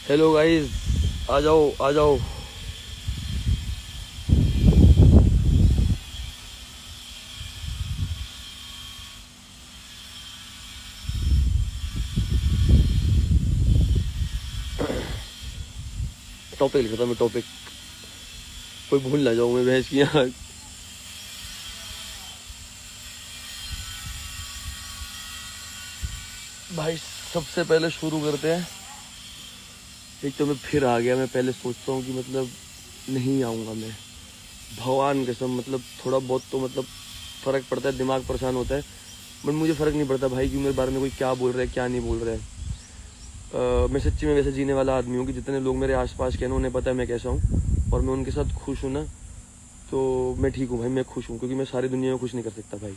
Hello guys, आ जाओ आ जाओ। Topic लिखा था मैं, टॉपिक कोई भूल ना जाऊं मैं भैंस की यहाँ। भाई सबसे पहले शुरू करते हैं। एक तो मैं फिर आ गया। मैं पहले सोचता हूँ कि मतलब नहीं आऊँगा मैं, भगवान कसम। मतलब थोड़ा बहुत तो मतलब फ़र्क पड़ता है, दिमाग परेशान होता है, बट मुझे फ़र्क नहीं पड़ता भाई कि मेरे बारे में कोई क्या बोल रहा है क्या नहीं बोल रहा है। मैं सच्ची में वैसे जीने वाला आदमी हूँ कि जितने लोग मेरे आसपास के हैं उन्हें पता है मैं कैसा हूँ, और मैं उनके साथ खुश हूँ ना, तो मैं ठीक हूँ भाई, मैं खुश हूँ। क्योंकि मैं सारी दुनिया में खुश नहीं कर सकता भाई।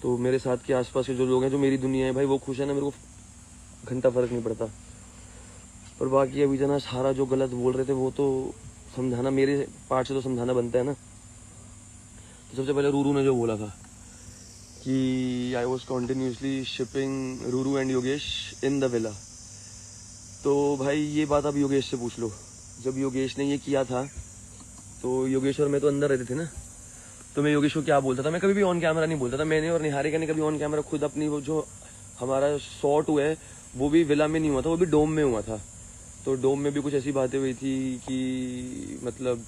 तो मेरे साथ के आसपास के जो लोग हैं, जो मेरी दुनिया है भाई, वो खुश है ना, मेरे को घंटा फ़र्क नहीं पड़ता। और बाकी अभी जना सारा जो गलत बोल रहे थे वो तो समझाना, मेरे पार्ट से तो समझाना बनता है ना। तो सबसे पहले रूरू ने जो बोला था कि I was continuously shipping Ruru and Yogesh in the villa, तो भाई ये बात आप योगेश से पूछ लो। जब योगेश ने ये किया था तो योगेश और मैं तो अंदर रहते थे ना, तो मैं योगेश को क्या बोलता था, मैं कभी भी ऑन कैमरा नहीं बोलता था। मैंने और निहारिका ने कभी ऑन कैमरा खुद अपनी वो जो हमारा शॉट हुआ है वो भी विला में नहीं हुआ था, वो भी डोम में हुआ था। तो डोम में भी कुछ ऐसी बातें हुई थी कि मतलब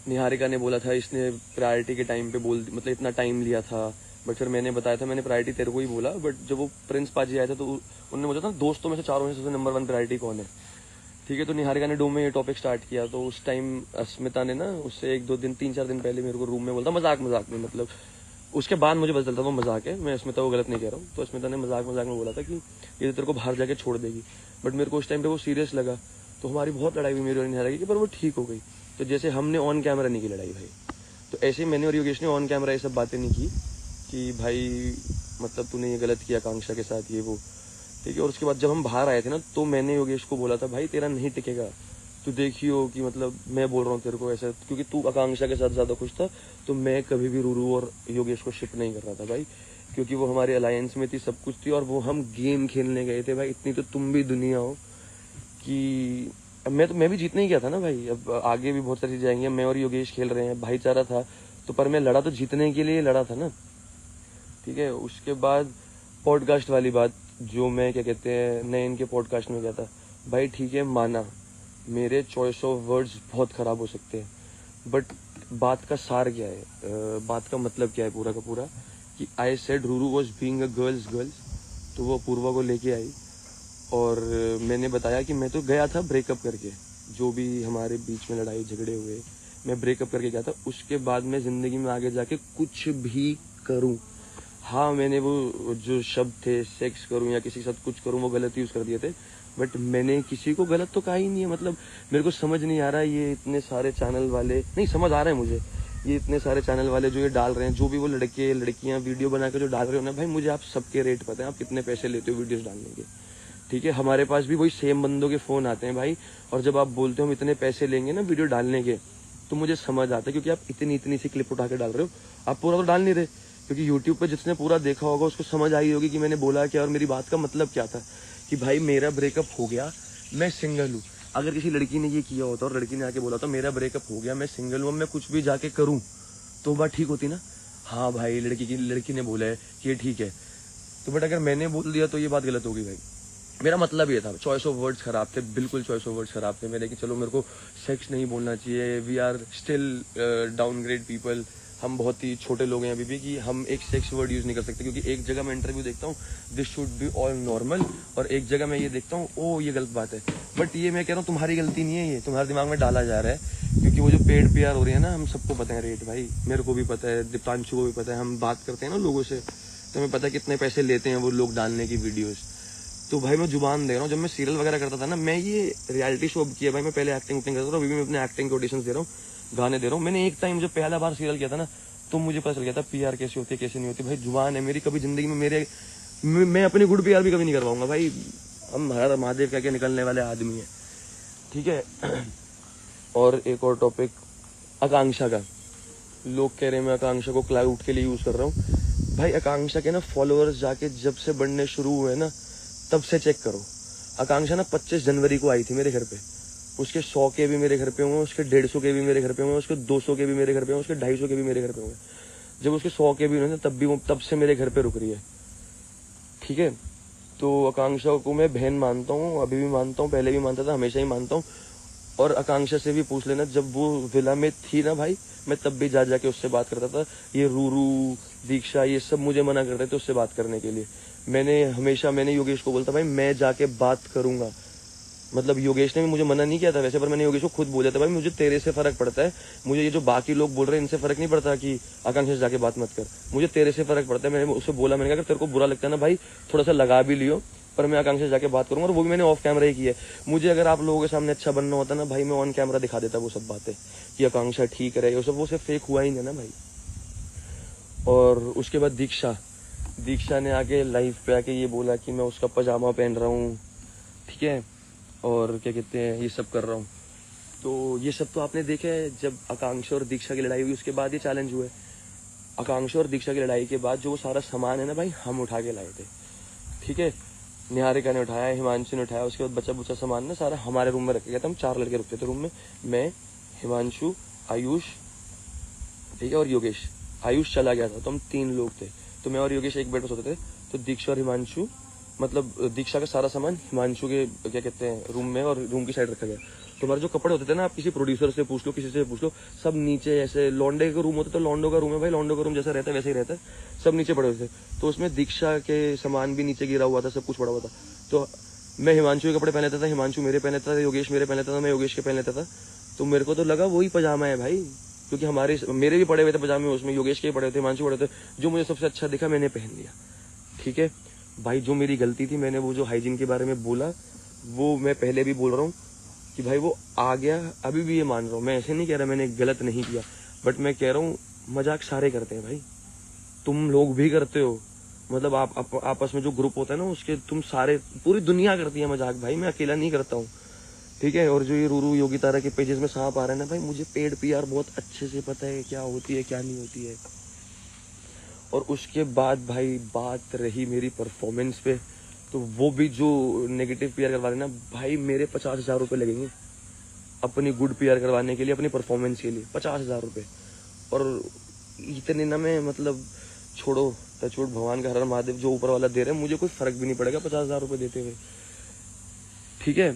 निहारिका ने बोला था इसने प्रायोरिटी के टाइम पे बोल, मतलब इतना टाइम लिया था। बट फिर मैंने बताया था मैंने प्रायोरिटी तेरे को ही बोला। बट जब वो प्रिंस पाजी आया था तो उन्होंने बोला था दोस्तों में से चारों में से सबसे नंबर 1 प्रायोरिटी कौन है। ठीक है, तो निहारिका ने डोम में ये टॉपिक स्टार्ट किया। तो उस टाइम अस्मिता ने ना उससे 1-2 दिन 3-4 दिन पहले मेरे को रूम में बोलता, मजाक मजाक में, मतलब उसके बाद मुझे पता चलता वो मजाक है, मैं अस्मिता को गलत नहीं कह रहा हूँ। तो अस्मिता ने मजाक मजाक में बोला था कि ये तेरे को बाहर जाके छोड़ देगी। बट मेरे को उस टाइम पे वो सीरियस लगा, तो हमारी बहुत लड़ाई हुई मेरी और निहारिका की, पर वो ठीक हो गई। तो जैसे हमने ऑन कैमरा नहीं की लड़ाई भाई, तो ऐसे ही मैंने और योगेश ने ऑन कैमरा ये सब बातें नहीं की कि भाई मतलब तूने ये गलत किया आकांक्षा के साथ, ये वो। ठीक है, और उसके बाद जब हम बाहर आए थे ना, तो मैंने योगेश को बोला था भाई तेरा नहीं टिकेगा, तू देखियो कि मतलब मैं बोल रहा हूँ तेरे को ऐसा, क्योंकि तू आकांक्षा के साथ ज़्यादा खुश था। तो मैं कभी भी रूरू और योगेश को शिप नहीं कर रहा था भाई, क्योंकि वो हमारे अलायंस में थी, सब कुछ थी, और वो हम गेम खेलने गए थे भाई। इतनी तो तुम भी दुनिया हो कि अब मैं भी जीतने ही गया था ना भाई। अब आगे भी बहुत सारी चीज़ें आएंगी। मैं और योगेश खेल रहे हैं, भाईचारा था, तो पर मैं लड़ा तो जीतने के लिए लड़ा था ना। ठीक है, उसके बाद पॉडकास्ट वाली बात, जो मैं क्या कहते हैं नए इनके पॉडकास्ट में गया था भाई। ठीक है, माना मेरे चॉइस ऑफ वर्ड्स बहुत ख़राब हो सकते हैं, बट बात का सार क्या है, बात का मतलब क्या है पूरा का पूरा, कि I said Ruru was being a girls, तो वो अपूर्वा को लेके आई। और मैंने बताया कि मैं तो गया था ब्रेकअप करके, जो भी हमारे बीच में लड़ाई झगड़े हुए मैं ब्रेकअप करके गया था। उसके बाद मैं ज़िंदगी में आगे जाके कुछ भी करूं, हाँ मैंने वो जो शब्द थे सेक्स करूं या किसी के साथ कुछ करूं वो गलत यूज़ कर दिए थे, बट मैंने किसी को गलत तो कहा ही नहीं है। मतलब मेरे को समझ नहीं आ रहा ये इतने सारे चैनल वाले, नहीं समझ आ रहा है मुझे, ये इतने सारे चैनल वाले जो ये डाल रहे हैं, जो भी वो लड़के लड़कियां वीडियो बना के जो डाल रहे हो ना भाई, मुझे आप सबके रेट पता है, आप कितने पैसे लेते हो वीडियोस डालने के। ठीक है, हमारे पास भी वही सेम बंदों के फ़ोन आते हैं भाई, और जब आप बोलते हो हम इतने पैसे लेंगे ना वीडियो डालने के, तो मुझे समझ आता है, क्योंकि आप इतनी इतनी सी क्लिप उठा के डाल रहे हो, आप पूरा तो डाल नहीं रहे। क्योंकि यूट्यूब पे जिसने पूरा देखा होगा उसको समझ आई होगी कि मैंने बोला क्या और मेरी बात का मतलब क्या था, कि भाई मेरा ब्रेकअप हो गया, मैं सिंगल हूँ। अगर किसी लड़की ने ये किया होता और लड़की ने आके बोला था मेरा ब्रेकअप हो गया, मैं सिंगल हूँ, मैं कुछ भी जाके करूँ, तो बात ठीक होती ना। हाँ भाई लड़की ने बोला है कि ये ठीक है, तो बट अगर मैंने बोल दिया तो ये बात गलत होगी भाई। मेरा मतलब ये था, चॉइस ऑफ वर्ड्स खराब थे, बिल्कुल चॉइस ऑफ वर्ड्स खराब थे मेरे, कि चलो मेरे को सेक्स नहीं बोलना चाहिए, we are still downgrade people, हम बहुत ही छोटे लोग हैं अभी भी, कि हम एक सेक्स वर्ड यूज़ नहीं कर सकते। क्योंकि एक जगह मैं इंटरव्यू देखता हूँ this should be all normal, और एक जगह मैं ये देखता हूँ ओ ये गलत बात है। बट ये मैं कह रहा हूँ तुम्हारी गलती नहीं है, ये तुम्हारे दिमाग में डाला जा रहा है। क्योंकि वो जो पेड पीआर हो रही है ना, हम सबको पता है रेट भाई, मेरे को भी पता है, दीपांशु को भी पता है, हम बात करते हैं ना लोगों से, तो हमें पता है कितने पैसे लेते हैं वो लोग डालने की वीडियोज़। तो भाई मैं जुबान दे रहा हूँ, जब मैं सीरियल वगैरह करता था ना, मैं ये रियलिटी शो किया भाई, मैं पहले एक्टिंग करता था, अभी मैं अपने एक्टिंग के ऑडिशंस दे रहा हूँ, गाने दे रहा हूँ। मैंने एक टाइम जब पहला बार सीरियल किया था ना, तो मुझे पता चल गया था पीआर कैसी होती है कैसे नहीं होती। भाई जुबान है मेरी, कभी जिंदगी में मैं अपनी गुड पीआर भी कभी नहीं कर पाऊंगा भाई, हम हर महादेव कह के निकलने वाले आदमी है। ठीक है, और एक और टॉपिक आकांक्षा का, लोग कह रहे हैं मैं आकांक्षा को क्लाउड के लिए यूज कर रहा हूँ। भाई आकांक्षा के ना फॉलोअर्स जाके जब से बढ़ने शुरू हुए ना, तब से चेक करो, आकांक्षा ना 25 जनवरी को आई थी मेरे घर पे, उसके 100 के भी मेरे घर पे हुए, उसके 150 के भी मेरे घर पे हुए, उसके 200 के भी मेरे घर पे हुए, उसके 250 के भी मेरे घर पे हुए। जब उसके 100 के भी हुए तब से मेरे घर पे रुक रही है, ठीक है। तो आकांक्षा को मैं बहन मानता हूँ, अभी भी मानता हूँ, पहले भी मानता था, हमेशा ही मानता हूँ। और आकांक्षा से भी पूछ लेना, जब वो विला में थी ना भाई, मैं तब भी जा जाके उससे बात करता था। ये रूरू, दीक्षा, ये सब मुझे मना करते थे उससे बात करने के लिए। मैंने योगेश को बोलता भाई मैं जाके बात करूंगा, मतलब योगेश ने भी मुझे मना नहीं किया था वैसे, पर मैंने योगेश को खुद बोला था भाई मुझे तेरे से फर्क पड़ता है, मुझे ये जो बाकी लोग बोल रहे हैं इनसे फर्क नहीं पड़ता कि आकांक्षा से जाके बात मत कर, मुझे तेरे से फर्क पड़ता है। मैंने उससे बोला, मैंने कहा अगर तेरे को बुरा लगता है ना भाई थोड़ा सा लगा भी लियो, पर मैं आकांक्षा से जाके बात करूंगा। और वो भी मैंने ऑफ कैमरा ही किया है। मुझे अगर आप लोगों के सामने अच्छा बनना होता ना भाई, मैं ऑन कैमरा दिखा देता वो सब बातें कि आकांक्षा ठीक रहे, वो सब वो सिर्फ फेक हुआ ही नहीं ना भाई। और उसके बाद दीक्षा ने आके लाइव पे आके ये बोला कि मैं उसका पजामा पहन रहा हूँ, ठीक है, और क्या कहते हैं ये सब कर रहा हूँ। तो ये सब तो आपने देखा है। जब आकांक्षा और दीक्षा की लड़ाई हुई उसके बाद ये चैलेंज हुए। आकांक्षा और दीक्षा की लड़ाई के बाद जो वो सारा सामान है ना भाई हम उठा के लाए थे, ठीक है। निहारिका ने उठाया, हिमांशु ने उठाया, उसके बाद बचा बुचा सामान ना सारा हमारे रूम में रख गया था। हम 4 लड़के रुकते थे रूम में, मैं, हिमांशु, आयुष, ठीक है, और योगेश। आयुष चला गया था तो हम 3 लोग थे, तो मैं और योगेश एक बेड पर सोते थे। तो दीक्षा और हिमांशु, मतलब दीक्षा का सारा सामान हिमांशु के क्या कहते हैं रूम में और रूम की साइड रखा गया। तो हमारे जो कपड़े होते थे ना, आप किसी प्रोड्यूसर से पूछ लो, किसी से पूछ लो, सब नीचे, ऐसे लॉन्डे का रूम होता है तो लॉन्डो का रूम है भाई, लॉन्डो का रूम जैसा रहता है वैसे ही रहता है, सब नीचे पड़े हुए थे। तो उसमें दीक्षा के सामान भी नीचे गिरा हुआ था, सब कुछ पड़ा हुआ था। तो मैं हिमांशु के कपड़े पहन लेता था, हिमांशु मेरे पहन लेता था, योगेश मेरे पहन लेता था, मैं योगेश के पहन लेता था। तो मेरे को तो लगा वही पजामा है भाई, क्योंकि मेरे भी पड़े हुए थे पजामे, उसमें योगेश के पड़े थे, हिमांशु पड़े थे। जो मुझे सबसे अच्छा दिखा मैंने पहन लिया, ठीक है भाई। जो मेरी गलती थी, मैंने वो जो हाइजीन के बारे में बोला, वो मैं पहले भी बोल रहा हूँ कि भाई वो आ गया, अभी भी ये मान रहा हूँ। मैं ऐसे नहीं कह रहा मैंने गलत नहीं किया, बट मैं कह रहा हूँ मजाक सारे करते हैं भाई, तुम लोग भी करते हो। मतलब आप आपस में जो ग्रुप होता है ना उसके, तुम सारे, पूरी दुनिया करती है मजाक भाई, मैं अकेला नहीं करता हूँ, ठीक है। और जो ये रूरू योगी तारा के पेजेस में सांप आ रहा है ना भाई, मुझे पेड पीआर बहुत अच्छे से पता है क्या होती है क्या नहीं होती है। और उसके बाद भाई बात रही मेरी परफॉर्मेंस पे, तो वो भी जो नेगेटिव पीआर करवा रहे ना भाई, मेरे 50,000 रुपये लगेंगे अपनी गुड पीआर करवाने के लिए, अपनी परफॉर्मेंस के लिए 50,000 रुपये। और इतने ना मैं मतलब छोड़ो, टचवुड, भगवान का हर हर महादेव, जो ऊपर वाला दे रहे हैं मुझे कोई फर्क भी नहीं पड़ेगा 50,000 रुपये देते हुए, ठीक है।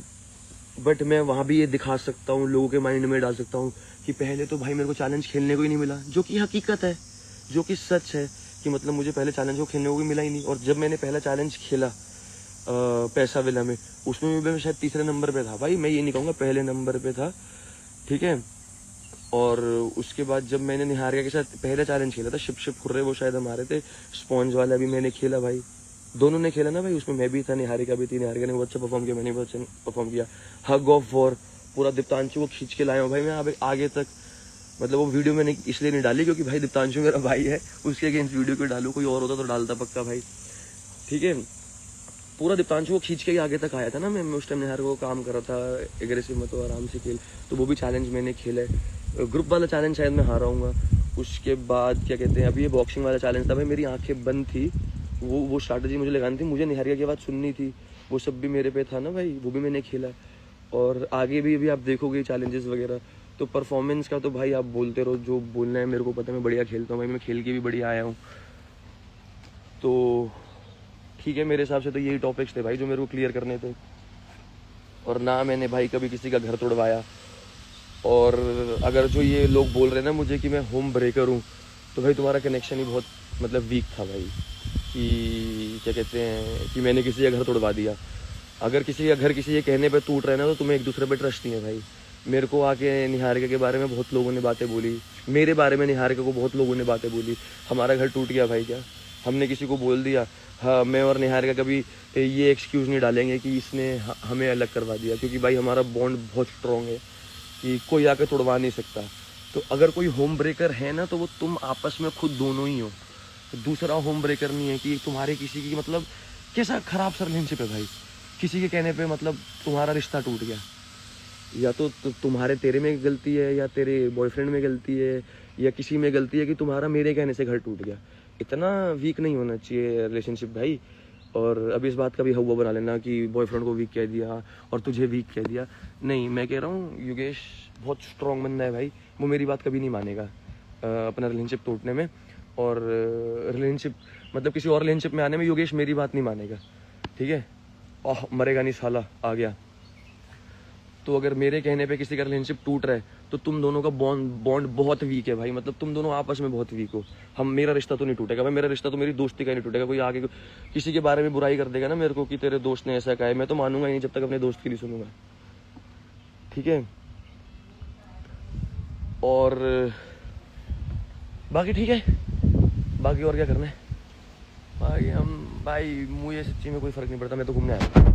बट मैं वहां भी ये दिखा सकता हूँ, लोगों के माइंड में डाल सकता हूँ कि पहले तो भाई मेरे को चैलेंज खेलने को ही नहीं मिला, जो कि हकीकत है, जो कि सच है कि मतलब मुझे पहले चैलेंज को खेलने को भी मिला ही नहीं। और जब मैंने पहला चैलेंज खेला पैसा विला में, उसमें भी मैं शायद 3रे नंबर पे था भाई, मैं ये नहीं कहूँगा पहले नंबर पे था, ठीक है। और उसके बाद जब मैंने निहारिका के साथ पहला चैलेंज खेला था, शिप खुर्रे, वो शायद हमारे थे, स्पॉन्ज वाला भी मैंने खेला भाई, दोनों ने खेला ना भाई, उसमें मैं भी था, निहारिका भी थी। निहारिका ने बहुत अच्छा परफॉर्म किया, मैंने बहुत अच्छा परफॉर्म किया। हग ऑफ वॉर पूरा दीप्तांशु को खींच के लाया हूँ भाई मैं आगे तक। मतलब वो वीडियो मैंने इसलिए नहीं डाली क्योंकि भाई दीप्तांशु मेरा भाई है, उसके अगेंस्ट वीडियो को डालू, कोई और होता तो डालता पक्का भाई, ठीक है। पूरा दीप्तांशु को खींच के ही आगे तक आया था ना मैं उस टाइम निहार को काम कर रहा था, एग्रेसिव मत हो, आराम से खेल। तो वो भी चैलेंज मैंने खेला है, ग्रुप वाला चैलेंज शायद मैं हाराऊंगा। उसके बाद क्या कहते हैं, अभी ये बॉक्सिंग वाला चैलेंज था भाई, मेरी आंखें बंद थी, वो स्ट्रैटेजी मुझे लगानी थी, मुझे निहारिका की बात सुननी थी, वो सब भी मेरे पे था ना भाई, वो भी मैंने खेला। और आगे भी अभी आप देखोगे चैलेंजेस वगैरह। तो परफॉर्मेंस का तो भाई आप बोलते रहो, जो बोलना है, मेरे को पता है मैं बढ़िया खेलता हूँ भाई, मैं खेल के भी बढ़िया आया हूँ। तो ठीक है, मेरे हिसाब से तो यही टॉपिक्स थे भाई जो मेरे को क्लियर करने थे। और ना मैंने भाई कभी किसी का घर तोड़वाया। और अगर जो ये लोग बोल रहे हैं ना मुझे कि मैं होम ब्रेकर हूँ, तो भाई तुम्हारा कनेक्शन ही बहुत मतलब वीक था भाई, कि क्या कहते हैं कि मैंने किसी का घर तोड़वा दिया। अगर किसी का घर किसी के कहने पे टूट रहा है ना, तो तुम्हें एक दूसरे पे ट्रस्ट नहीं है भाई। मेरे को आके निहारिका के बारे में बहुत लोगों ने बातें बोली, मेरे बारे में निहारिका को बहुत लोगों ने बातें बोली, हमारा घर टूट गया भाई क्या हमने किसी को बोल दिया? हाँ, मैं और निहारिका कभी ये एक्सक्यूज़ नहीं डालेंगे कि इसने हमें अलग करवा दिया, क्योंकि भाई हमारा बॉन्ड बहुत स्ट्रॉन्ग है कि कोई आके तोड़वा नहीं सकता। तो अगर कोई होम ब्रेकर है ना, तो वो तुम आपस में खुद दोनों ही हो, दूसरा होम ब्रेकर नहीं है कि तुम्हारे किसी की मतलब कैसा खराब रिलेशनशिप है भाई, किसी के कहने पे मतलब तुम्हारा रिश्ता टूट गया, या तो तुम्हारे तेरे में गलती है, या तेरे बॉयफ्रेंड में गलती है, या किसी में गलती है कि तुम्हारा मेरे कहने से घर टूट गया। इतना वीक नहीं होना चाहिए रिलेशनशिप भाई। और अभी इस बात का भी हवा बना लेना कि बॉयफ्रेंड को वीक कह दिया और तुझे वीक कह दिया। नहीं, मैं कह रहा हूँ योगेश बहुत स्ट्रॉन्ग बंदा है भाई, वो मेरी बात कभी नहीं मानेगा अपना रिलेशनशिप तोड़ने में, और रिलेशनशिप मतलब किसी और रिलेशनशिप में आने में योगेश मेरी बात नहीं मानेगा, ठीक है। ओह मरेगा नहीं साला, आ गया। तो अगर मेरे कहने पे किसी का रिलेशनशिप टूट रहा है तो तुम दोनों का बॉन्ड बहुत वीक है भाई, मतलब तुम दोनों आपस में बहुत वीक हो। मेरा रिश्ता तो नहीं टूटेगा भाई, मेरा रिश्ता तो मेरी दोस्ती का ही नहीं टूटेगा। कोई आगे किसी के बारे में बुराई कर देगा ना मेरे को कि तेरे दोस्त ने ऐसा कहा है, मैं तो मानूंगा ही नहीं जब तक अपने दोस्त की नहीं सुनूंगा, ठीक है। और बाकी ठीक है, बाकी और क्या करना है, बाकी हम भाई मुझे सच्ची में कोई फर्क नहीं पड़ता, मैं तो घूमने आया।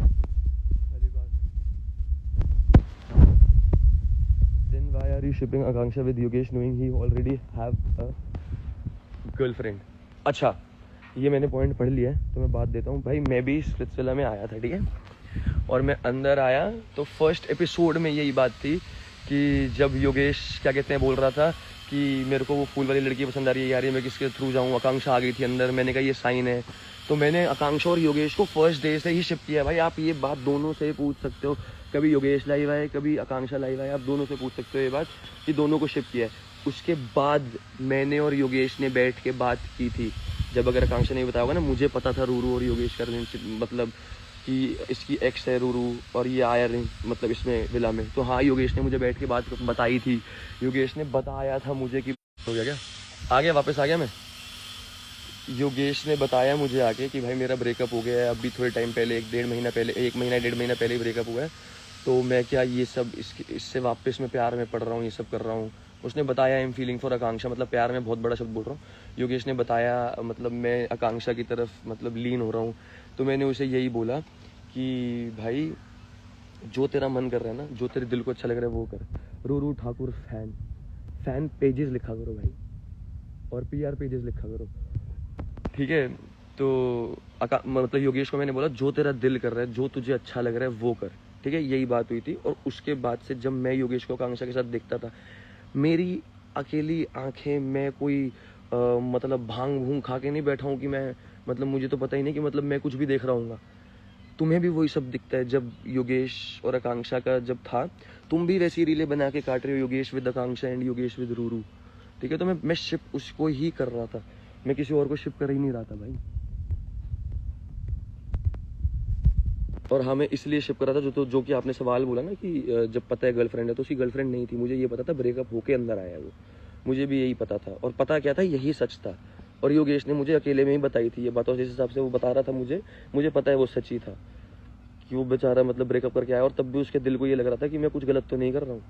Are you shipping Akanksha with Yogesh knowing he already have a girlfriend? अच्छा, ये मैंने पॉइंट पढ़ लिया है तो मैं बात देता हूँ भाई। मैं भी स्प्लिट्सविला में आया था, ठीक है, और मैं अंदर आया तो फर्स्ट एपिसोड में यही बात थी कि जब योगेश क्या कहते हैं बोल रहा था कि मेरे को वो फूल वाली लड़की पसंद आ रही है यार, मैं किसके थ्रू जाऊँ, आकांक्षा आ गई थी अंदर, मैंने कहा ये साइन है। तो मैंने आकांक्षा और योगेश को फर्स्ट डे से ही शिप किया भाई। आप ये बात दोनों से पूछ सकते हो, कभी योगेश लाइव आए कभी आकांक्षा लाइव आए, आप दोनों से पूछ सकते हो ये बात कि दोनों को शिप किया है। उसके बाद मैंने और योगेश ने बैठ के बात की थी, जब अगर आकांक्षा नहीं बताया होगा ना, मुझे पता था रूरू और योगेश का रिलेशनशिप, मतलब कि इसकी एक्स है रूरू और ये आया नहीं मतलब इसमें विला में। तो हाँ, योगेश ने मुझे बैठ के बात बताई थी, योगेश ने बताया था मुझे कि हो गया क्या, आ गया वापस आ गया मैं। योगेश ने बताया मुझे आके कि भाई मेरा ब्रेकअप हो गया है, अभी थोड़े टाइम पहले, एक महीना डेढ़ महीना पहले ही ब्रेकअप हुआ है, तो मैं क्या ये सब इससे वापस मैं प्यार में पड़ रहा हूँ, ये सब कर रहा हूँ। उसने बताया आई एम फीलिंग फॉर आकांक्षा, मतलब प्यार में बहुत बड़ा शब्द बोल रहा हूँ। योगेश ने बताया मतलब मैं आकांक्षा की तरफ मतलब लीन हो रहा हूँ। तो मैंने उसे यही बोला कि भाई जो तेरा मन कर रहा है ना, जो तेरे दिल को अच्छा लग रहा है वो कर। रूरू ठाकुर फैन पेजेस लिखा करो भाई, और PR पेजेस लिखा करो, ठीक है। तो मतलब योगेश को मैंने बोला जो तेरा दिल कर रहा है, जो तुझे अच्छा लग रहा है वो कर, ठीक है, यही बात हुई थी। और उसके बाद से जब मैं योगेश को आकांक्षा के साथ देखता था, मेरी अकेली आंखें, मैं कोई मतलब भांग भूंग खा के नहीं बैठा हूँ कि मैं मतलब मुझे तो पता ही नहीं कि मतलब मैं कुछ भी देख रहा हूँ। तुम्हें भी वही सब दिखता है जब योगेश और आकांक्षा का जब था, तुम भी वैसी रीलें बना के काट रहे हो, Yogesh with Akanksha and Yogesh with Ruru, ठीक है। तो मैं शिप उसको ही कर रहा था, मैं किसी और को शिप कर ही नहीं रहा था भाई। और हाँ, मैं इसलिए शिप कर रहा था जो कि आपने सवाल बोला ना कि जब पता है गर्लफ्रेंड है, तो उसकी गर्लफ्रेंड नहीं थी, मुझे ये पता था, ब्रेकअप होके अंदर आया है वो, मुझे भी यही पता था। और पता क्या था, यही सच था। और योगेश ने मुझे अकेले में ही बताई थी ये बात, और जिस हिसाब से वो बता रहा था मुझे पता है वो सच ही था कि वो बेचारा मतलब ब्रेकअप करके आया, और तब भी उसके दिल को ये लग रहा था कि मैं कुछ गलत तो नहीं कर रहा हूँ,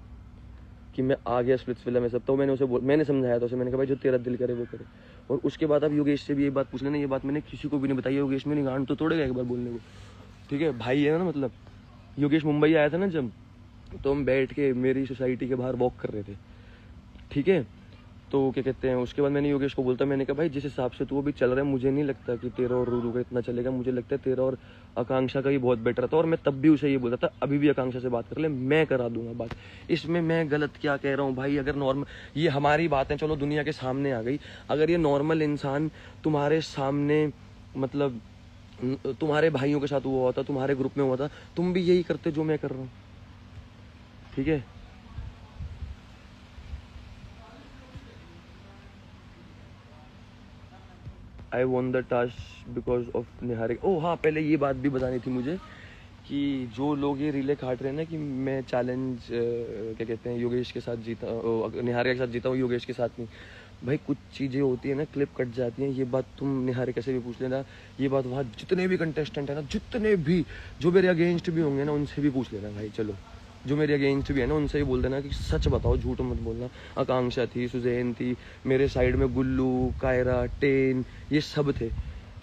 कि मैं आ गया स्प्लिट्सविला में सब। तो मैंने समझाया था उसे, मैंने कहा भाई जो तेरा दिल करे वो करे। और उसके बाद अब योगेश से भी ये बात पूछ लेना, ये बात मैंने किसी को भी नहीं बताई। योगेश मेरी गांड तो तोड़ेगा एक बार बोलने को, ठीक है, भाई है ना। मतलब योगेश मुंबई आया था ना जब, तो हम बैठ के मेरी सोसाइटी के बाहर वॉक कर रहे थे, ठीक है। तो क्या कहते हैं, उसके बाद मैंने योगेश को बोलता, मैंने कहा भाई जिस हिसाब से तू अभी चल रहा है, मुझे नहीं लगता कि तेरा और रूरू का इतना चलेगा, मुझे लगता है तेरा और आकांक्षा का ही बहुत बेटर था। और मैं तब भी उसे ये बोलता था, अभी भी आकांक्षा से बात कर ले, मैं करा दूंगा बात, इसमें मैं गलत क्या कह रहा हूँ भाई। अगर नॉर्मल ये हमारी बात है, चलो दुनिया के सामने आ गई, अगर ये नॉर्मल इंसान तुम्हारे सामने मतलब तुम्हारे भाइयों के साथ हुआ होता, तुम्हारे ग्रुप में हुआ था, तुम भी यही करते जो मैं कर रहा हूँ, ठीक है। I won the task because of Niharika. ओ हाँ, पहले ये बात भी बतानी थी मुझे कि जो लोग ये रीले काट रहे हैं ना कि मैं चैलेंज क्या कहते हैं योगेश के साथ जीता, निहारिका के साथ जीता हूँ, योगेश के साथ नहीं। भाई कुछ चीज़ें होती है ना, क्लिप कट जाती हैं, ये बात तुम निहारिका से भी पूछ लेना, ये बात वहाँ जितने भी कंटेस्टेंट है ना, जितने भी जो मेरे अगेंस्ट भी होंगे ना, उनसे भी पूछ लेना भाई। चलो जो मेरे अगेंस्ट भी है ना, उनसे भी बोल देना कि सच बताओ, झूठ मत बोलना। आकांक्षा थी, सुजैन थी, मेरे साइड में गुल्लू, कायरा, टेन, ये सब थे।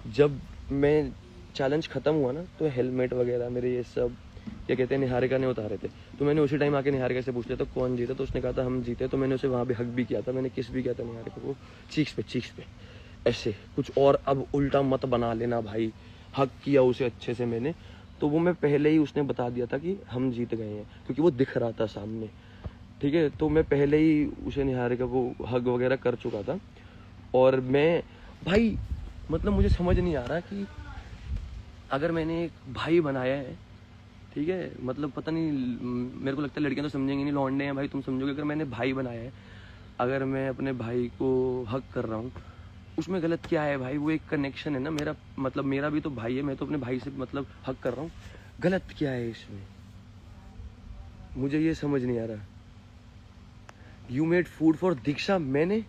जब मैं चैलेंज खत्म हुआ ना, तो हेलमेट वगैरह मेरे ये सब क्या कहते हैं निहारिका ने उतारे थे। तो मैंने उसी टाइम आके निहारिका से पूछ लिया था कौन जीता, तो उसने कहा था हम जीते। तो मैंने उसे वहाँ भी हक भी किया था, मैंने किस भी किया था निहारिका को, चीक्स पे ऐसे कुछ। और अब उल्टा मत बना लेना भाई, हक किया उसे अच्छे से मैंने। तो वो मैं पहले ही उसने बता दिया था कि हम जीत गए हैं, क्योंकि वो दिख रहा था सामने, ठीक है। तो मैं पहले ही उसे निहारिका को हग वगैरह कर चुका था। और मैं भाई मतलब मुझे समझ नहीं आ रहा कि अगर मैंने एक भाई बनाया है, ठीक है, मतलब पता नहीं, मेरे को लगता है लड़कियां तो समझेंगी नहीं, लौंडे हैं भाई, तुम समझोगे। अगर मैंने भाई बनाया है, अगर मैं अपने भाई को हक कर रहा हूँ, उसमें गलत क्या है भाई? वो एक कनेक्शन है ना मेरा, मतलब मेरा भी तो भाई है, मैं तो अपने भाई से मतलब हक कर रहा हूँ, गलत क्या है इसमें? मुझे ये समझ नहीं आ रहा। यू मेड फूड फॉर दीक्षा, मैंने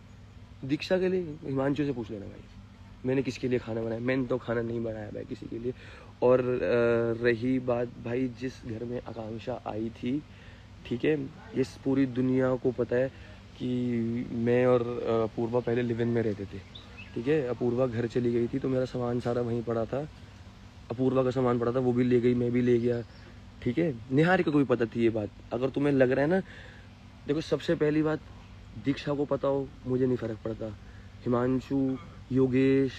दीक्षा के लिए? हिमांशु से पूछ लेना भाई, मैंने किसके लिए खाना बनाया? मैंने तो खाना नहीं बनाया भाई किसी के लिए। और रही बात भाई, जिस घर में आकांक्षा आई थी, ठीक है, इस पूरी दुनिया को पता है कि मैं और अपूर्वा पहले लिव इन में रहते थे, ठीक है। अपूर्वा घर चली गई थी तो मेरा सामान सारा वहीं पड़ा था, अपूर्वा का सामान पड़ा था, वो भी ले गई, मैं भी ले गया, ठीक है। निहारिका को भी पता थी ये बात। अगर तुम्हें लग रहा है ना, देखो सबसे पहली बात, दीक्षा को पता हो मुझे नहीं फ़र्क पड़ता, हिमांशु, योगेश,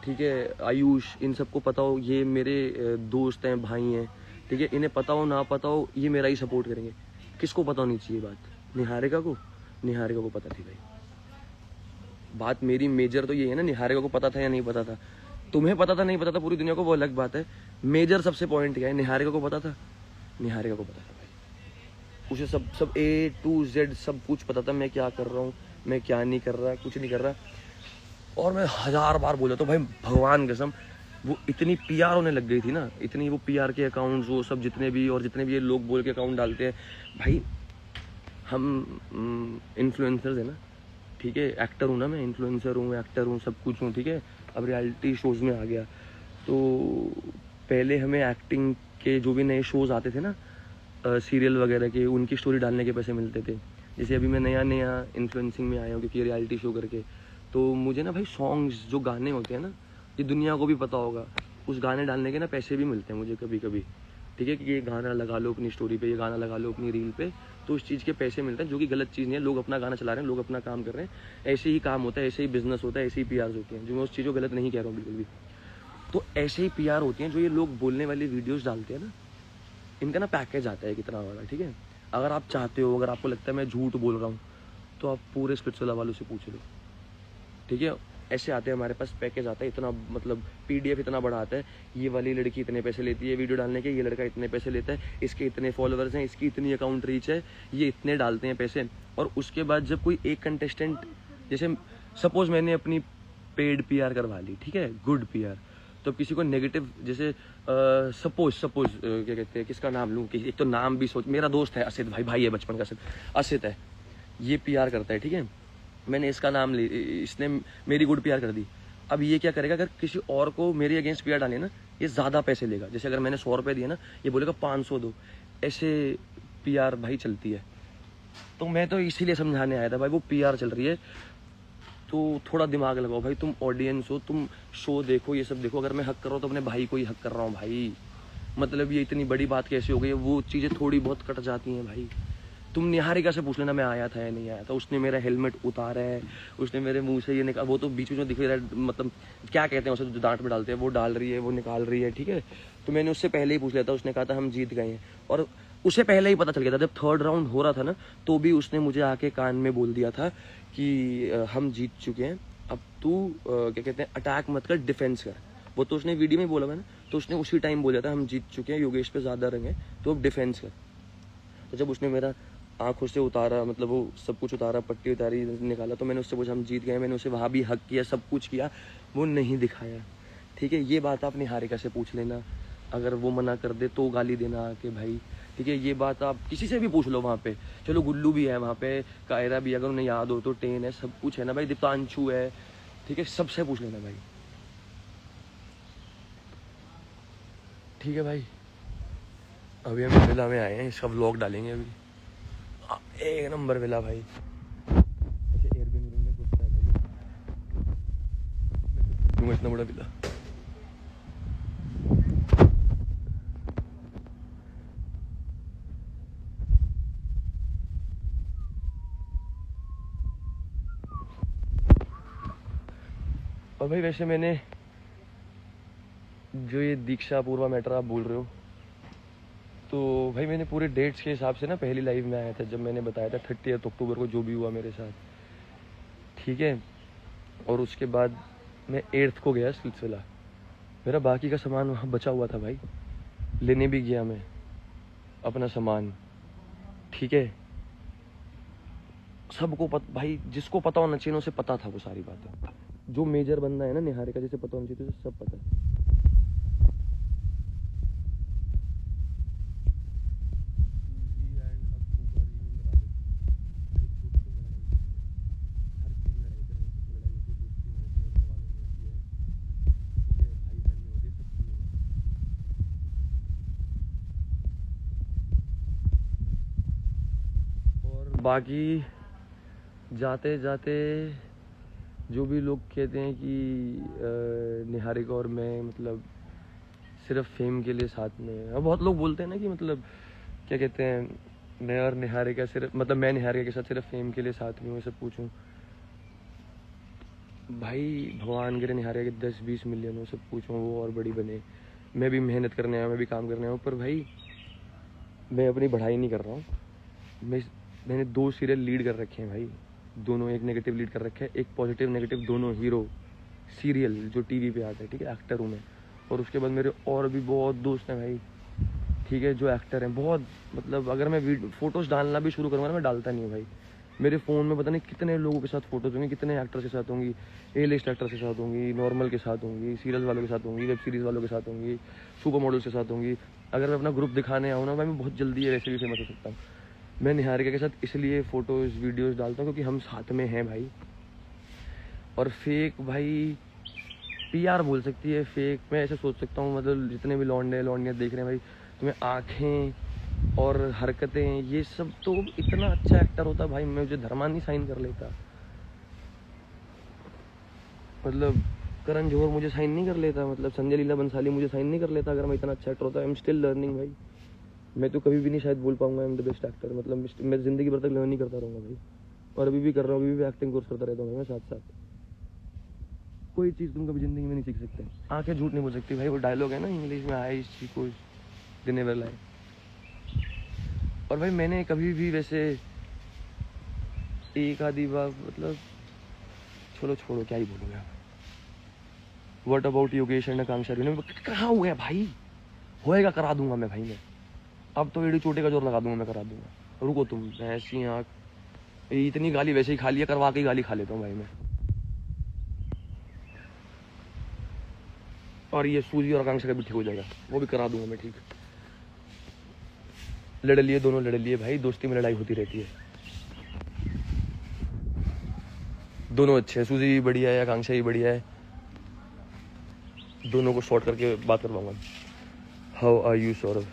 ठीक है, आयुष, इन सबको पता हो ये मेरे दोस्त हैं, भाई हैं, ठीक है। इन्हें पता हो ना पता हो, ये मेरा ही सपोर्ट करेंगे। किसको पता होनी चाहिए बात? निहारिका को? निहारिका को पता थी भाई। बात मेरी मेजर तो ये है ना, निहारिका को पता था या नहीं पता था? तुम्हें पता था नहीं पता था पूरी दुनिया को, वो अलग बात है। मेजर सबसे पॉइंट क्या है, निहारिका को पता था, निहारिका को पता था भाई। उसे सब A to Z सब कुछ पता था, मैं क्या कर रहा हूँ, मैं क्या नहीं कर रहा, कुछ नहीं कर रहा। और मैं 1000 बार बोला तो भाई, भगवान कसम, वो इतनी PR होने लग गई थी ना, इतनी वो PR के अकाउंट्स, वो सब जितने भी, और जितने भी ये लोग बोल के अकाउंट डालते हैं भाई, हम इन्फ्लुएंसर्स है ना, ठीक है। एक्टर हूँ ना मैं, इन्फ्लुएंसर हूँ, एक्टर हूँ, सब कुछ हूँ, ठीक है। अब रियलिटी शोज़ में आ गया तो पहले हमें एक्टिंग के जो भी नए शोज़ आते थे ना, सीरियल वगैरह के, उनकी स्टोरी डालने के पैसे मिलते थे। जैसे अभी मैं नया नया इन्फ्लुएंसिंग में आया हूँ क्योंकि रियलिटी शो करके, तो मुझे ना भाई सॉन्ग्स, जो गाने होते हैं ना, ये दुनिया को भी पता होगा, उस गाने डालने के ना पैसे भी मिलते हैं मुझे कभी कभी, ठीक है। कि ये गाना लगा लो अपनी स्टोरी पे, ये गाना लगा लो अपनी रील पे, तो उस चीज़ के पैसे मिलते हैं, जो कि गलत चीज़ नहीं है। लोग अपना गाना चला रहे हैं, लोग अपना काम कर रहे हैं, ऐसे ही काम होता है, ऐसे ही बिजनेस होता है, ऐसे ही PRs होती हैं, जो मैं उस चीज़ को गलत नहीं कह रहा हूँ बिल्कुल भी। तो ऐसे ही PR होती हैं जो ये लोग बोलने वाली वीडियोज़ डालते हैं ना, इनका ना पैकेज आता है कितना बड़ा, ठीक है। अगर आप चाहते हो, अगर आपको लगता है मैं झूठ बोल रहा हूँ, तो आप पूरे स्पिरिचुअल वालों से पूछ लो, ठीक है। ऐसे आते हैं हमारे पास, पैकेज आता है इतना, मतलब PDF इतना बड़ा आता है, ये वाली लड़की इतने पैसे लेती है वीडियो डालने के, ये लड़का इतने पैसे लेता है, इसके इतने फॉलोअर्स हैं, इसकी इतनी अकाउंट रीच है, ये इतने डालते हैं पैसे। और उसके बाद जब कोई एक कंटेस्टेंट, जैसे सपोज मैंने अपनी पेड PR करवा ली, ठीक है, गुड PR, तो किसी को नेगेटिव, जैसे सपोज क्या कहते हैं, किसका नाम लूँ, कि एक तो नाम भी सोच, मेरा दोस्त है असित भाई है बचपन का, असित है, ये PR करता है, ठीक है। मैंने इसका नाम ले, इसने मेरी गुड PR कर दी। अब ये क्या करेगा, अगर किसी और को मेरे अगेंस्ट PR डाले ना, ये ज़्यादा पैसे लेगा। जैसे अगर मैंने 100 रुपये दिए ना, ये बोलेगा 500 दो, ऐसे PR भाई चलती है। तो मैं तो इसीलिए समझाने आया था भाई, वो PR चल रही है, तो थोड़ा दिमाग लगाओ भाई, तुम ऑडियंस हो, तुम शो देखो, ये सब देखो। अगर मैं हक कर रहा हूँ तो अपने भाई को ही हक कर रहा हूँ भाई, मतलब ये इतनी बड़ी बात कैसे हो गई है? वो चीज़ें थोड़ी बहुत कट जाती हैं भाई। तुम निहारिका से पूछ लेना मैं आया था या नहीं आया था, उसने मेरा हेलमेट उतारा है, उसने मेरे मुंह से ये निकाल, वो तो बीच में दिख रहा है, मतलब क्या कहते हैं उसे, जो दांत में डालते हैं, वो डाल रही है, वो निकाल रही है, ठीक है। तो मैंने उससे पहले ही पूछ लिया था, उसने कहा था हम जीत गए हैं, और उसे पहले ही पता चल गया था। जब 3rd राउंड हो रहा था ना, तो भी उसने मुझे आके कान में बोल दिया था कि हम जीत चुके हैं, अब तू क्या कहते हैं, अटैक मत कर, डिफेंस कर। वो तो उसने वीडियो में बोला मैंने, तो उसने उसी टाइम बोला था हम जीत चुके हैं, योगेश पे ज़्यादा रंग है, तो अब डिफेंस कर। तो जब उसने मेरा आँखों से उतारा, मतलब वो सब कुछ उतारा, पट्टी उतारी, निकाला, तो मैंने उससे पूछा हम जीत गए। मैंने उसे वहाँ भी हक किया, सब कुछ किया, वो नहीं दिखाया, ठीक है। ये बात आप निहारिका से पूछ लेना, अगर वो मना कर दे तो गाली देना आके भाई, ठीक है। ये बात आप किसी से भी पूछ लो वहाँ पे, चलो गुल्लू भी है वहाँ पे, कायरा भी, अगर उन्हें याद हो तो, टेन है, सब कुछ है ना भाई, दीपांशु है, ठीक है, सबसे पूछ लेना भाई, ठीक है भाई। अभी हम विला में आए हैं, इसका व्लॉग डालेंगे अभी। एक नंबर विला भाई, ऐसे एयरबीएनबी में घुसता है भाई, मैं इतना बड़ा विला। और भाई वैसे मैंने जो ये दीक्षा अपूर्वा मैटर आप बोल रहे हो, तो भाई मैंने पूरे डेट्स के हिसाब से ना पहली लाइव में आया था, जब मैंने बताया था 30 अक्टूबर को जो भी हुआ मेरे साथ, ठीक है। और उसके बाद मैं 8th को गया सिलसिला, मेरा बाकी का सामान वहाँ बचा हुआ था भाई, लेने भी गया मैं अपना सामान, ठीक है। सबको भाई जिसको पता होना चाहिए उसे पता था वो सारी बातें। जो मेजर बंदा है ना निहारिका, जिसे पता होना चाहिए, तो सब पता है। बाकी जाते जाते जो भी लोग कहते हैं कि निहारिका और मैं मतलब सिर्फ फेम के लिए साथ में हैं, और बहुत लोग बोलते हैं ना कि मतलब क्या कहते हैं, मैं और निहारिका सिर्फ मतलब मैं निहारिका के साथ सिर्फ फेम के लिए साथ में हूँ, ऐसे पूछूं भाई भगवान करे निहारिका के 10-20 मिलियन हो, सब पूछूं वो और बड़ी बने, मैं भी मेहनत करने आया हूँ, मैं भी काम करने आया हूँ, पर भाई मैं अपनी बढ़ाई नहीं कर रहा हूँ। मैंने 2 सीरियल लीड कर रखे हैं भाई, दोनों, एक नेगेटिव लीड कर रखे हैं, एक पॉजिटिव नेगेटिव, दोनों हीरो सीरियल जो टीवी पे आता है, ठीक है, एक्टर हूँ मैं। और उसके बाद मेरे और भी बहुत दोस्त हैं भाई, ठीक है, जो एक्टर हैं बहुत, मतलब अगर मैं फोटोज़ डालना भी शुरू करूँगा ना, मैं डालता नहीं हूँ भाई। मेरे फ़ोन में पता नहीं कितने लोगों के साथ फोटोज होंगी, कितने एक्टर्स के साथ होंगी, ए लिस्ट एक्टर्स के साथ होंगी, नॉर्मल के साथ होंगी, सीरियल वालों के साथ होंगी, वेब सीरीज़ वालों के साथ होंगी, सुपर मॉडल्स के साथ होंगी। अगर मैं अपना ग्रुप दिखाने आऊँ ना भाई, मैं बहुत जल्दी ये वैसे भी फेमस हो सकता हूँ। मैं निहारिका के साथ इसलिए फ़ोटोज़ वीडियोज़ डालता हूँ क्योंकि हम साथ में हैं भाई। और फेक भाई पीआर बोल सकती है, फेक मैं ऐसे सोच सकता हूँ, मतलब जितने भी लौंडे लौंडियाँ देख रहे हैं भाई, तुम्हें आँखें और हरकतें ये सब, तो इतना अच्छा एक्टर होता भाई, मैं मुझे धर्मानी साइन कर लेता, मतलब करण जौहर मुझे साइन नहीं कर लेता, मतलब संजय लीला बंसाली मुझे साइन नहीं कर लेता अगर मैं इतना अच्छा एक्टर होता। आई एम स्टिल लर्निंग भाई, मैं तो कभी भी नहीं शायद बोल पाऊंगा I am the best actor, मतलब मैं ज़िंदगी भर तक लर्न ही करता रहूँगा भाई, और अभी भी कर रहा हूँ, अभी भी एक्टिंग कोर्स करता रहता हूँ मैं साथ साथ। कोई चीज़ तुम कभी ज़िंदगी में नहीं सीख सकते, आंखें झूठ नहीं बोल सकती भाई, वो डायलॉग है ना इंग्लिश में, आई सी कोई दे नेवर लाई। और भाई मैंने कभी भी वैसे एक आधी बार मतलब, चलो छोड़ो क्या ही बोलूँगा। व्हाट अबाउट योगेश एंड आकांक्षा, कहाँ हुआ है भाई, होएगा करा दूंगा मैं भाई, मैं अब तो एड़ी चोटे का जोर लगा दूंगा, मैं करा दूंगा, रुको तुम, ऐसी आँख, इतनी गाली वैसे ही खा लिया, करवा के गाली खा लेता हूँ भाई मैं। और ये सूजी और आकांक्षा का भी ठीक हो जाएगा, वो भी करा दूंगा मैं, ठीक। लड़ लिए दोनों, लड़ लिए भाई, दोस्ती में लड़ाई होती रहती है, दोनों अच्छे हैं, सूजी भी बढ़िया है, आकांक्षा भी बढ़िया है, दोनों को शॉर्ट करके बात करवाऊंगा। How are you Saurabh,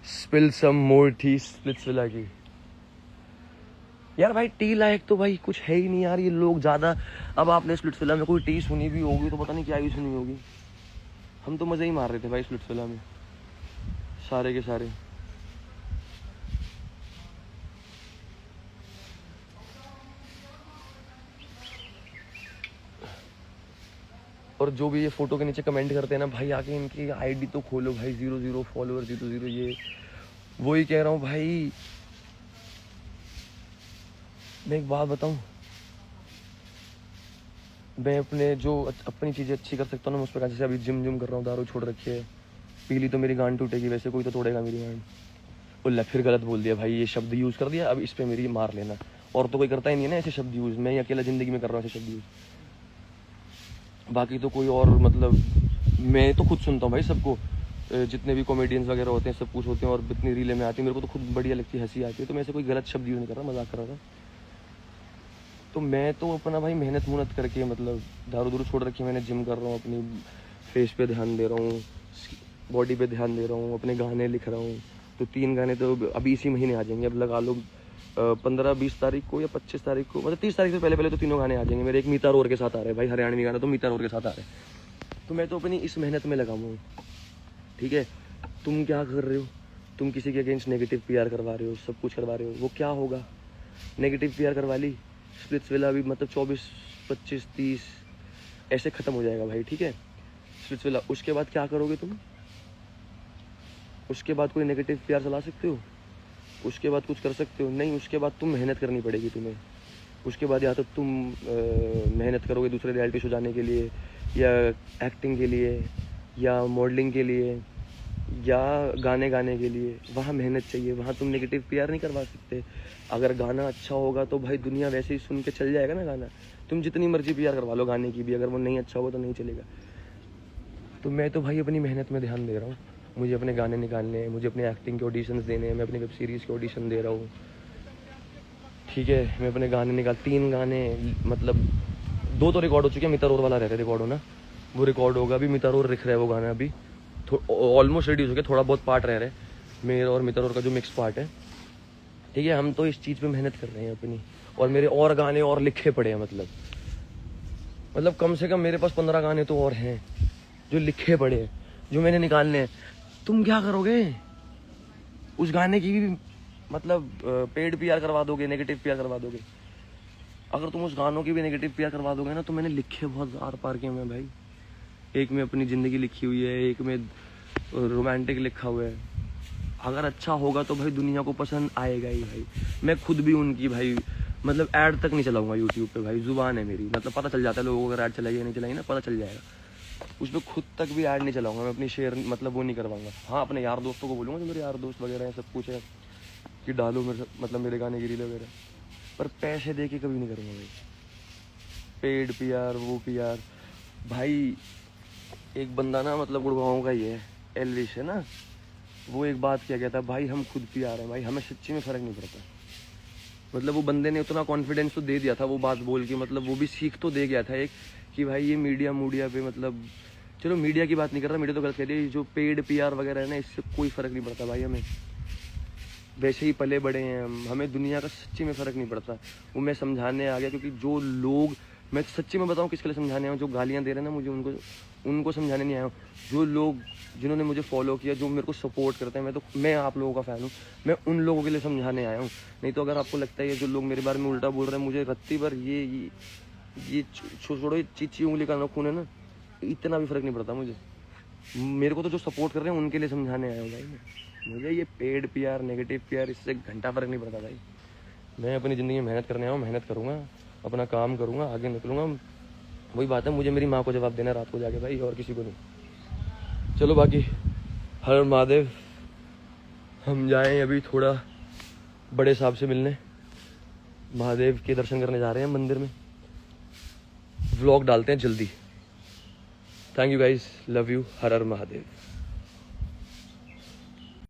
spill some more tea Splitsvilla की। यार भाई टी लायक तो भाई कुछ है ही नहीं यार, ये लोग ज़्यादा, अब आपने स्प्लिट्सविला में कोई टी सुनी भी होगी तो पता नहीं क्या ही सुनी होगी, हम तो मज़े ही मार रहे थे भाई स्प्लिट्सविला में सारे के सारे। और जो भी ये फोटो के नीचे कमेंट करते हैं ना भाई, आके इनकी आईडी तो खोलो भाई, 0 फॉलोअर, 0 ये, वही कह रहा हूँ भाई। मैं एक बात बताऊँ, मैं अपने जो अपनी चीज़ें अच्छी कर सकता हूँ ना, उस प्रकार, जैसे अभी जिम कर रहा हूँ, दारू छोड़ रखी है, पीली तो मेरी गांड टूटेगी, वैसे कोई तो तोड़ेगा मेरी गांड। उल्ला फिर गलत बोल दिया भाई, ये शब्द यूज़ कर दिया, अब इस पर मेरी मार लेना, और तो कोई करता ही नहीं है ना ऐसे शब्द यूज़, मैं ही अकेला ज़िंदगी में कर रहा हूँ ऐसे शब्द यूज़, बाकी तो कोई और, मतलब मैं तो खुद सुनता हूँ भाई सबको, जितने भी कॉमेडियंस वगैरह होते हैं सब कुछ होते हैं, और इतनी रीलें में आती है, मेरे को तो खुद बढ़िया लगती है, हंसी आती है, तो मैं ऐसे कोई गलत शब्द यूज़ नहीं कर रहा, मजाक कर रहा था। तो मैं तो अपना भाई मेहनत करके, मतलब दारू छोड़ रखी है मैंने, जिम कर रहा हूँ, अपनी फेस पे ध्यान दे रहा हूँ, बॉडी पे ध्यान दे रहा हूँ, अपने गाने लिख रहा हूँ, तो 3 गाने तो अभी इसी महीने आ जाएंगे, अब लगा लो 15-20 तारीख को या 25 तारीख को, मतलब 30 तारीख से पहले तो तीनों गाने आ जाएंगे मेरे। एक मीता रोर के साथ आ रहे हैं भाई, हरियाणवी गाना तो मीता रोर के साथ आ रहे हैं, तो मैं तो अपनी इस मेहनत में लगा हूँ, ठीक है। तुम क्या कर रहे हो, तुम किसी के अगेंस्ट नेगेटिव पीआर करवा रहे हो, सब कुछ करवा रहे हो, वो क्या होगा, नेगेटिव पीआर करवा ली, स्प्लिट्सविला अभी मतलब 24, 25, 30 ऐसे ख़त्म हो जाएगा भाई, ठीक है, स्प्लिट्सविला। उसके बाद क्या करोगे तुम, उसके बाद कोई नेगेटिव पीआर चला सकते हो, उसके बाद कुछ कर सकते हो नहीं, उसके बाद तुम मेहनत करनी पड़ेगी तुम्हें, उसके बाद या तो तुम मेहनत करोगे दूसरे रियलिटी शो जाने के लिए, या एक्टिंग के लिए, या मॉडलिंग के लिए, या गाने गाने के लिए। वहाँ मेहनत चाहिए, वहाँ तुम नेगेटिव पीआर नहीं करवा सकते। अगर गाना अच्छा होगा तो भाई दुनिया वैसे ही सुन के चल जाएगा ना गाना। तुम जितनी मर्जी पीआर करवा लो गाने की भी, अगर वो नहीं अच्छा होगा तो नहीं चलेगा। तो मैं तो भाई अपनी मेहनत में ध्यान दे रहा हूँ। मुझे अपने गाने निकालने हैं, मुझे अपने एक्टिंग के ऑडिशंस देने हैं, मैं अपनी वेब सीरीज़ के ऑडिशन दे रहा हूँ, ठीक है। मैं अपने गाने 3 गाने, मतलब 2 तो रिकॉर्ड हो चुके हैं, मितारोर वाला रह रहा है रिकॉर्ड होना, वो रिकॉर्ड होगा। अभी मितारोर लिख रहा है वो गाना, अभी ऑलमोस्ट रेडी हो चुके, थोड़ा बहुत पार्ट रह रहा है मेरे और मितारोर का जो मिक्स पार्ट है, ठीक है। हम तो इस चीज़ पे मेहनत कर रहे हैं अपनी, और मेरे और गाने और लिखे पड़े हैं, मतलब कम से कम मेरे पास 15 गाने तो और हैं जो लिखे पड़े हैं, जो मैंने निकालने हैं। तुम क्या करोगे उस गाने की भी, मतलब पेड पीआर करवा दोगे, नेगेटिव पीआर करवा दोगे। अगर तुम उस गानों की भी नेगेटिव पीआर करवा दोगे ना, तो मैंने लिखे बहुत आर पार के हैं भाई। एक में अपनी ज़िंदगी लिखी हुई है, एक में रोमांटिक लिखा हुआ है। अगर अच्छा होगा तो भाई दुनिया को पसंद आएगा ही भाई। मैं खुद भी उनकी भाई, मतलब ऐड तक नहीं चलाऊंगा यूट्यूब पे भाई, जुबान है मेरी, मतलब पता चल जाता है लोगों को, अगर ऐड चलाई या नहीं चलाई ना पता चल जाएगा। उस पर खुद तक भी ऐड नहीं चलाऊंगा मैं, अपनी शेयर मतलब वो नहीं करवाऊंगा। हाँ, अपने यार दोस्तों को बोलूँगा, जो मेरे यार दोस्त वगैरह हैं, सब कुछ है कि डालो मेरे, मतलब मेरे गाने की रील वगैरह, पर पैसे दे के कभी नहीं करूँगा भाई। पेड पीआर, वो पीआर भाई। एक बंदा ना, मतलब गुड़गांव का ही है, एलविश है ना, वो एक बात क्या कहता, भाई हम खुद पीआर हैं भाई, हमें सच्ची में फ़र्क नहीं पड़ता। मतलब वो बंदे ने उतना कॉन्फिडेंस तो दे दिया था वो बात बोल के, मतलब वो भी सीख तो दे गया था एक, कि भाई ये मीडिया पे, मतलब चलो मीडिया की बात नहीं कर रहा, मीडिया तो गलत कह रही है, जो पेड पीआर वगैरह है ना, इससे कोई फ़र्क नहीं पड़ता भाई। हमें वैसे ही पले बड़े हैं हम, हमें दुनिया का सच्ची में फ़र्क नहीं पड़ता। वो मैं समझाने आ गया, क्योंकि जो लोग, मैं सच्ची में बताऊं किसके लिए समझाने आया हूँ, जो गालियाँ दे रहे हैं ना मुझे, उनको समझाने नहीं आया हूँ। जो लोग, जिन्होंने मुझे फॉलो किया, जो मेरे को सपोर्ट करते हैं, मैं आप लोगों का फ़ैन हूँ, मैं उन लोगों के लिए समझाने आया हूँ। नहीं तो अगर आपको लगता है ये जो लोग मेरे बारे में उल्टा बोल रहे हैं, मुझे रत्ती भर ये छोड़ो, ये चीची उंगली का खून है ना, इतना भी फ़र्क नहीं पड़ता मुझे। मेरे को तो जो सपोर्ट कर रहे हैं उनके लिए समझाने आया हूँ भाई मैं। मुझे ये पेड पीआर, नेगेटिव पीआर, इससे घंटा फ़र्क नहीं पड़ता भाई। मैं अपनी ज़िंदगी में मेहनत करने आया हूँ, मेहनत करूँगा, अपना काम करूँगा, आगे निकलूँगा। वही बात है, मुझे मेरी माँ को जवाब देना रात को जाके भाई, और किसी को नहीं। चलो बाकी हर हर महादेव। हम जाएँ अभी थोड़ा बड़े साहब से मिलने, महादेव के दर्शन करने जा रहे हैं मंदिर में। व्लॉग डालते हैं जल्दी। Thank you guys, love you, her her Mahadev.